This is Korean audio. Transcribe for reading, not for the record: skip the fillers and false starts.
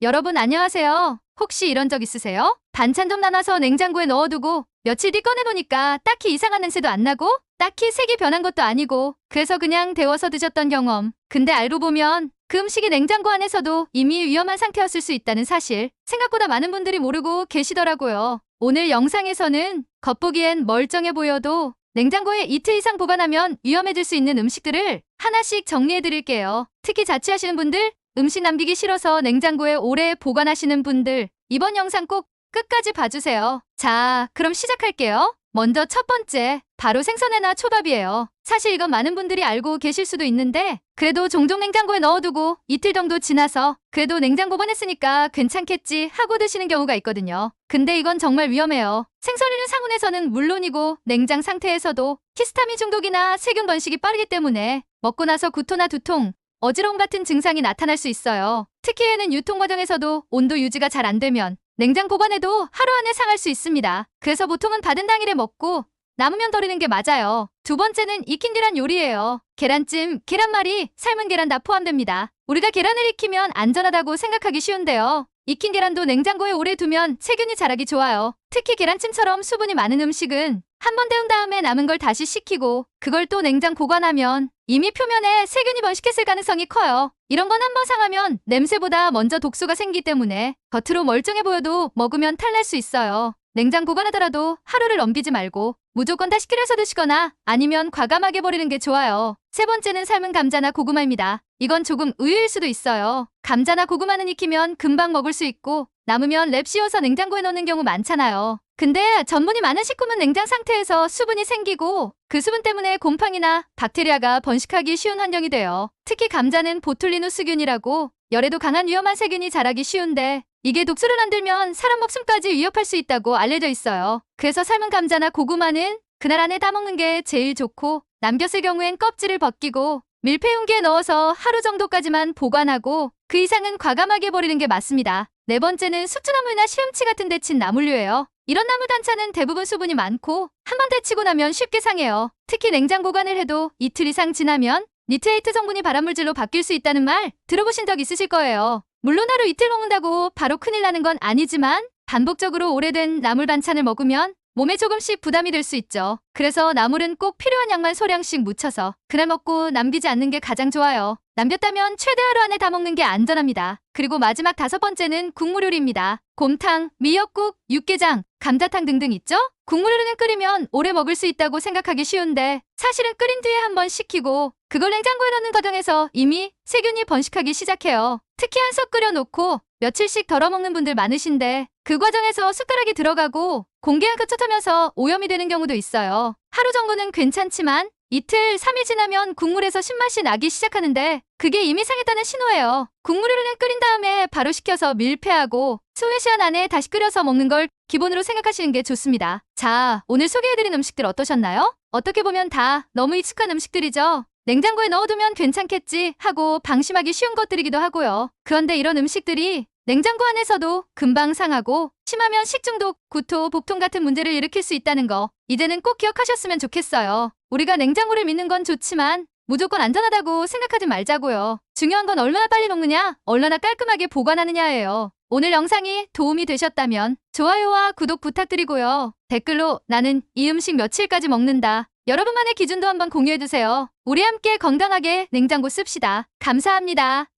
여러분 안녕하세요. 혹시 이런 적 있으세요? 반찬 좀 나눠서 냉장고에 넣어두고 며칠 뒤 꺼내보니까 딱히 이상한 냄새도 안 나고 딱히 색이 변한 것도 아니고 그래서 그냥 데워서 드셨던 경험. 근데 알고 보면 그 음식이 냉장고 안에서도 이미 위험한 상태였을 수 있다는 사실 생각보다 많은 분들이 모르고 계시더라고요. 오늘 영상에서는 겉보기엔 멀쩡해 보여도 냉장고에 이틀 이상 보관하면 위험해질 수 있는 음식들을 하나씩 정리해드릴게요. 특히 자취하시는 분들, 음식 남기기 싫어서 냉장고에 오래 보관하시는 분들, 이번 영상 꼭 끝까지 봐주세요. 자, 그럼 시작할게요. 먼저 첫 번째, 바로 생선회나 초밥이에요. 사실 이건 많은 분들이 알고 계실 수도 있는데 그래도 종종 냉장고에 넣어두고 이틀 정도 지나서 그래도 냉장 보관했으니까 괜찮겠지 하고 드시는 경우가 있거든요. 근데 이건 정말 위험해요. 생선회는 상온에서는 물론이고 냉장 상태에서도 히스타민 중독이나 세균 번식이 빠르기 때문에 먹고 나서 구토나 두통, 어지러움 같은 증상이 나타날 수 있어요. 특히 얘는 유통 과정에서도 온도 유지가 잘 안 되면 냉장 보관해도 하루 안에 상할 수 있습니다. 그래서 보통은 받은 당일에 먹고 남으면 버리는 게 맞아요. 두 번째는 익힌 계란 요리예요. 계란찜, 계란말이, 삶은 계란 다 포함됩니다. 우리가 계란을 익히면 안전하다고 생각하기 쉬운데요. 익힌 계란도 냉장고에 오래 두면 세균이 자라기 좋아요. 특히 계란찜처럼 수분이 많은 음식은 한 번 데운 다음에 남은 걸 다시 식히고 그걸 또 냉장 보관하면 이미 표면에 세균이 번식했을 가능성이 커요. 이런 건 한 번 상하면 냄새보다 먼저 독소가 생기기 때문에 겉으로 멀쩡해 보여도 먹으면 탈날 수 있어요. 냉장 보관하더라도 하루를 넘기지 말고 무조건 다시 끓여서 드시거나 아니면 과감하게 버리는 게 좋아요. 세 번째는 삶은 감자나 고구마입니다. 이건 조금 의외일 수도 있어요. 감자나 고구마는 익히면 금방 먹을 수 있고 남으면 랩 씌워서 냉장고에 넣는 경우 많잖아요. 근데 전분이 많은 식품은 냉장 상태에서 수분이 생기고 그 수분 때문에 곰팡이나 박테리아가 번식하기 쉬운 환경이 돼요. 특히 감자는 보툴리누스균이라고 열에도 강한 위험한 세균이 자라기 쉬운데 이게 독소를 만들면 사람 목숨까지 위협할 수 있다고 알려져 있어요. 그래서 삶은 감자나 고구마는 그날 안에 따먹는 게 제일 좋고 남겼을 경우엔 껍질을 벗기고 밀폐 용기에 넣어서 하루 정도까지만 보관하고 그 이상은 과감하게 버리는 게 맞습니다. 네 번째는 숙주나물이나 시금치 같은 데친 나물류예요. 이런 나물 단차는 대부분 수분이 많고 한 번 데치고 나면 쉽게 상해요. 특히 냉장 보관을 해도 이틀 이상 지나면 니트레이트 성분이 발암물질로 바뀔 수 있다는 말 들어보신 적 있으실 거예요. 물론 하루 이틀 먹는다고 바로 큰일 나는 건 아니지만 반복적으로 오래된 나물 반찬을 먹으면 몸에 조금씩 부담이 될 수 있죠. 그래서 나물은 꼭 필요한 양만 소량씩 묻혀서 그날 먹고 남기지 않는 게 가장 좋아요. 남겼다면 최대 하루 안에 다 먹는 게 안전합니다. 그리고 마지막 다섯 번째는 국물 요리입니다. 곰탕, 미역국, 육개장, 감자탕 등등 있죠? 국물 요리는 끓이면 오래 먹을 수 있다고 생각하기 쉬운데 사실은 끓인 뒤에 한번 식히고 그걸 냉장고에 넣는 과정에서 이미 세균이 번식하기 시작해요. 특히 한솥 끓여놓고 며칠씩 덜어 먹는 분들 많으신데 그 과정에서 숟가락이 들어가고 공기가 거쳐하면서 오염이 되는 경우도 있어요. 하루 정도는 괜찮지만 이틀, 3일 지나면 국물에서 신맛이 나기 시작하는데 그게 이미 상했다는 신호예요. 국물을 끓인 다음에 바로 식혀서 밀폐하고 24시간 안에 다시 끓여서 먹는 걸 기본으로 생각하시는 게 좋습니다. 자, 오늘 소개해드린 음식들 어떠셨나요? 어떻게 보면 다 너무 익숙한 음식들이죠. 냉장고에 넣어두면 괜찮겠지 하고 방심하기 쉬운 것들이기도 하고요. 그런데 이런 음식들이 냉장고 안에서도 금방 상하고 심하면 식중독, 구토, 복통 같은 문제를 일으킬 수 있다는 거 이제는 꼭 기억하셨으면 좋겠어요. 우리가 냉장고를 믿는 건 좋지만 무조건 안전하다고 생각하지 말자고요. 중요한 건 얼마나 빨리 먹느냐, 얼마나 깔끔하게 보관하느냐예요. 오늘 영상이 도움이 되셨다면 좋아요와 구독 부탁드리고요. 댓글로 나는 이 음식 며칠까지 먹는다. 여러분만의 기준도 한번 공유해주세요. 우리 함께 건강하게 냉장고 씁시다. 감사합니다.